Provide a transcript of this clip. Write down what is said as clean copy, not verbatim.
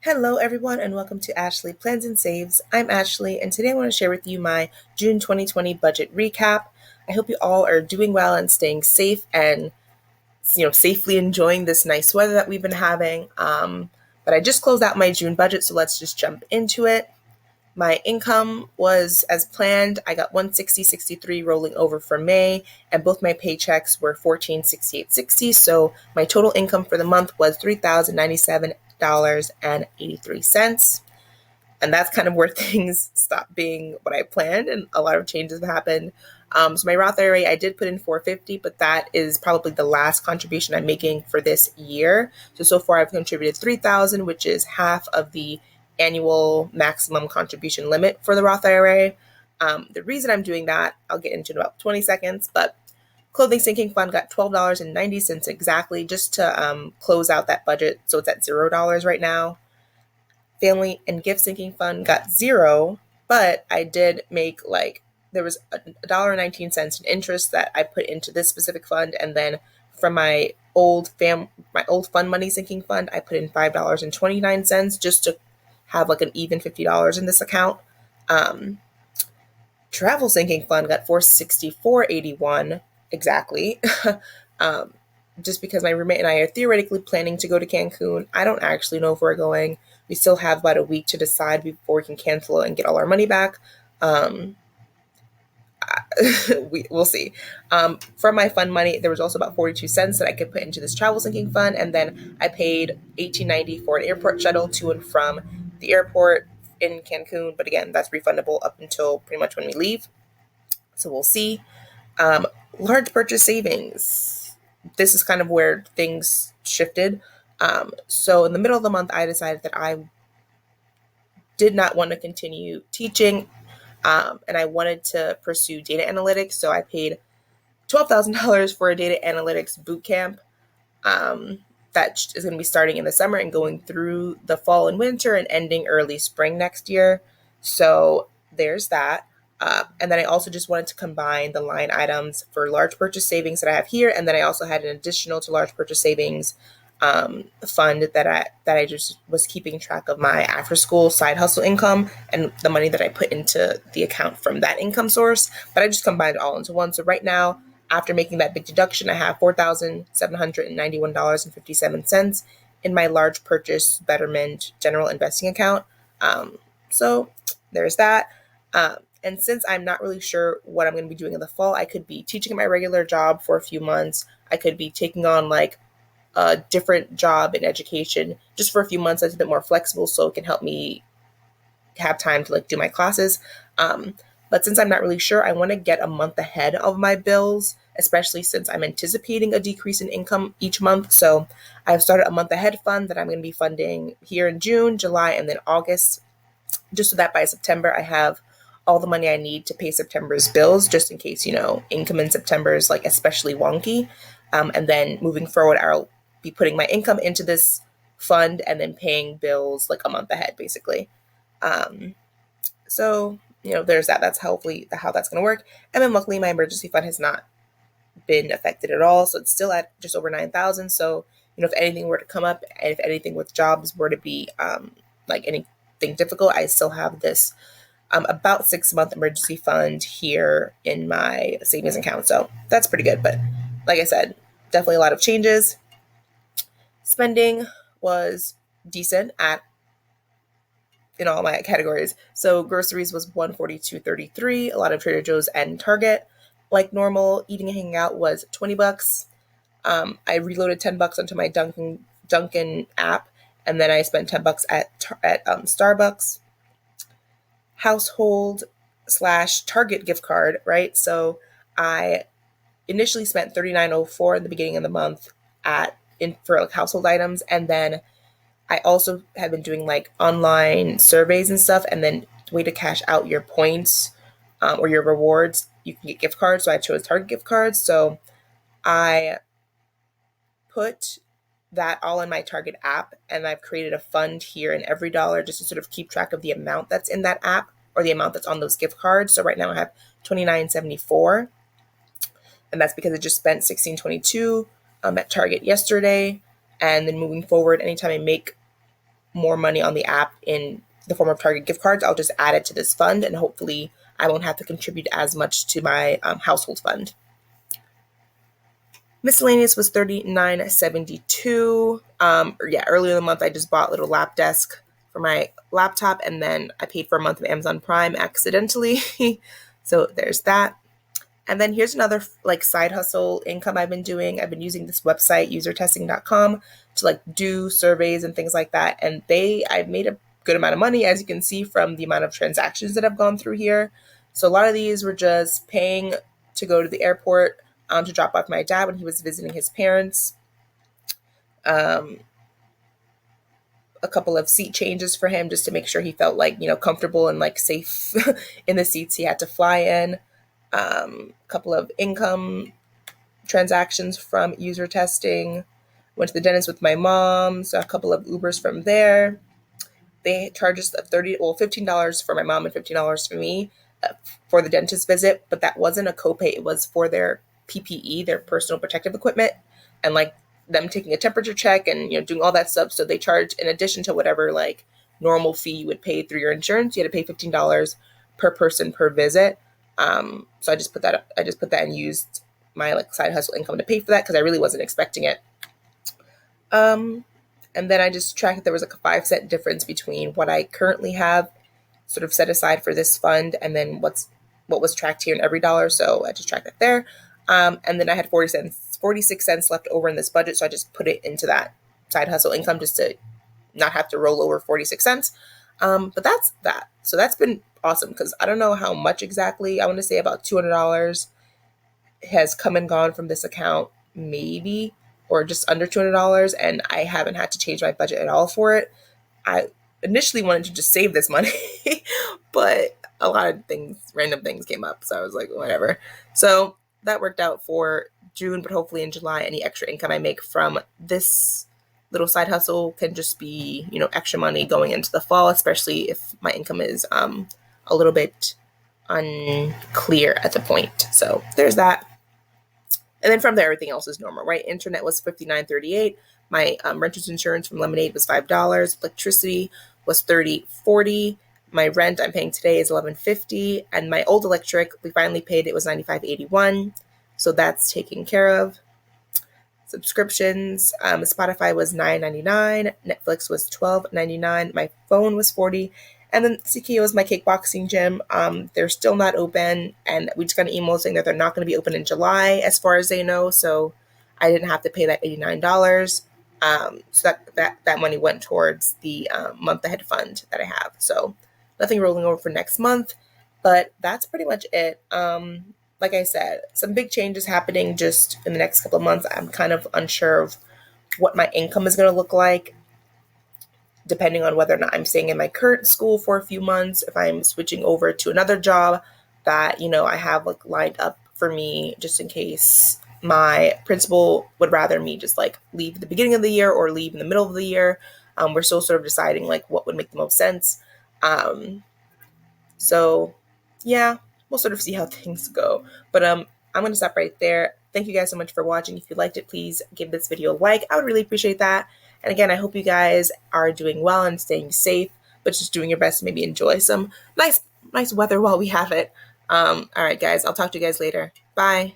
Hello, everyone, and welcome to Ashley Plans and Saves. I'm Ashley, and today I want to share with you my June 2020 budget recap. I hope you all are doing well and staying safe and safely enjoying this nice weather that we've been having. But I just closed out my June budget, so let's just jump into it. My income was as planned. I got 160.63 rolling over for May, and both my paychecks were 1468.60. So my total income for the month was $3,097.83. And that's kind of where things stopped being what I planned, and a lot of changes have happened. So my Roth IRA, I did put in 450, but that is probably the last contribution I'm making for this year. So far I've contributed 3,000, which is half of the annual maximum contribution limit for the Roth IRA. The reason I'm doing that, I'll get into in about 20 seconds, but clothing sinking fund got $12.90 exactly just to close out that budget. So it's at $0 right now. Family and gift sinking fund got zero, but I did make there was $1.19 in interest that I put into this specific fund, and then from my old fund money sinking fund, I put in $5.29 just to have like an even $50 in this account. Travel sinking fund got $464.81 exactly. Just because my roommate and I are theoretically planning to go to Cancun. I don't actually know if we're going. We still have about a week to decide before we can cancel and get all our money back. We'll see. From my fund money, there was also about 42 cents that I could put into this travel sinking fund, and then I paid $18.90 for an airport shuttle to and from the airport in Cancun. But again, that's refundable up until pretty much when we leave. So we'll see. Large purchase savings. This is kind of where things shifted. So in the middle of the month, I decided that I did not want to continue teaching, and I wanted to pursue data analytics. So I paid $12,000 for a data analytics boot camp that is going to be starting in the summer and going through the fall and winter and ending early spring next year. So there's that. And then I also just wanted to combine the line items for large purchase savings that I have here. And then I also had an additional to large purchase savings fund that I just was keeping track of my after school side hustle income and the money that I put into the account from that income source. But I just combined it all into one. So right now, after making that big deduction, I have $4,791.57 in my large purchase Betterment general investing account. So there's that. And since I'm not really sure what I'm going to be doing in the fall, I could be teaching at my regular job for a few months. I could be taking on like a different job in education just for a few months that's a bit more flexible so it can help me have time to like do my classes. But since I'm not really sure, I want to get a month ahead of my bills, especially since I'm anticipating a decrease in income each month. So I've started a month ahead fund that I'm going to be funding here in June, July, and then August, just so that by September I have all the money I need to pay September's bills, just in case, income in September is like especially wonky. And then moving forward, I'll be putting my income into this fund and then paying bills like a month ahead, basically. So, there's that. That's hopefully how that's going to work. And then luckily my emergency fund has not been affected at all. So it's still at just over 9,000. So, if anything were to come up, and if anything with jobs were to be like anything difficult, I still have this about 6-month emergency fund here in my savings account. So that's pretty good. But like I said, definitely a lot of changes. Spending was decent in all my categories. So groceries was $142.33. A lot of Trader Joe's and Target. Like normal, eating and hanging out was $20. I reloaded $10 onto my Dunkin' app, and then I spent $10 at Starbucks. Household / Target gift card, right? So I initially spent $39.04 in the beginning of the month for like household items, and then I also have been doing like online surveys and stuff, and then the way to cash out your points or your rewards, you can get gift cards. So I chose Target gift cards. So I put that all in my Target app, and I've created a fund here in EveryDollar just to sort of keep track of the amount that's in that app or the amount that's on those gift cards. So right now I have $29.74, and that's because I just spent $16.22 at Target yesterday. And then moving forward, anytime I make more money on the app in the form of Target gift cards, I'll just add it to this fund, and hopefully I won't have to contribute as much to my household fund. Miscellaneous was $39.72. Earlier in the month I just bought a little lap desk for my laptop, and then I paid for a month of Amazon Prime accidentally. So there's that. And then here's another like side hustle income I've been doing. I've been using this website, usertesting.com, to like do surveys and things like that. And I've made a good amount of money, as you can see from the amount of transactions that I've gone through here. So a lot of these were just paying to go to the airport to drop off my dad when he was visiting his parents. A couple of seat changes for him just to make sure he felt like, comfortable and like safe in the seats he had to fly in. A couple of income transactions from user testing. Went to the dentist with my mom, so a couple of Ubers from there. They charged us $15 for my mom and $15 for me for the dentist visit, but that wasn't a copay. It was for their PPE, their personal protective equipment, and like them taking a temperature check and doing all that stuff. So they charge, in addition to whatever like normal fee you would pay through your insurance, you had to pay $15 per person per visit. So I just put that and used my like side hustle income to pay for that because I really wasn't expecting it. And then I just tracked that there was like a 5-cent difference between what I currently have sort of set aside for this fund and then what was tracked here in EveryDollar. So I just tracked that there. And then I had 46 cents left over in this budget. So I just put it into that side hustle income just to not have to roll over 46 cents. But that's that. So that's been awesome because I don't know how much exactly. I want to say about $200 has come and gone from this account, maybe, or just under $200. And I haven't had to change my budget at all for it. I initially wanted to just save this money, but a lot of random things came up. So I was like, whatever. So that worked out for June, but hopefully in July, any extra income I make from this little side hustle can just be, extra money going into the fall, especially if my income is a little bit unclear at the point. So there's that. And then from there, everything else is normal, right? Internet was $59.38. My renter's insurance from Lemonade was $5. Electricity was $30.40. My rent I'm paying today is $11.50. And my old electric, we finally paid, it was $95.81. So that's taken care of. Subscriptions, Spotify was $9.99. Netflix was $12.99. My phone was $40. And then CKO is my kickboxing gym. They're still not open, and we just got an email saying that they're not going to be open in July, as far as they know. So I didn't have to pay that $89. So that money went towards the month ahead fund that I have. So nothing rolling over for next month, but that's pretty much it. Like I said, some big changes happening just in the next couple of months. I'm kind of unsure of what my income is going to look like, depending on whether or not I'm staying in my current school for a few months, if I'm switching over to another job that, I have like lined up for me just in case my principal would rather me just like leave at the beginning of the year or leave in the middle of the year. We're still sort of deciding like what would make the most sense. So yeah, we'll sort of see how things go. But I'm going to stop right there. Thank you guys so much for watching. If you liked it, please give this video a like. I would really appreciate that. And again, I hope you guys are doing well and staying safe, but just doing your best to maybe enjoy some nice weather while we have it. All right, guys, I'll talk to you guys later. Bye.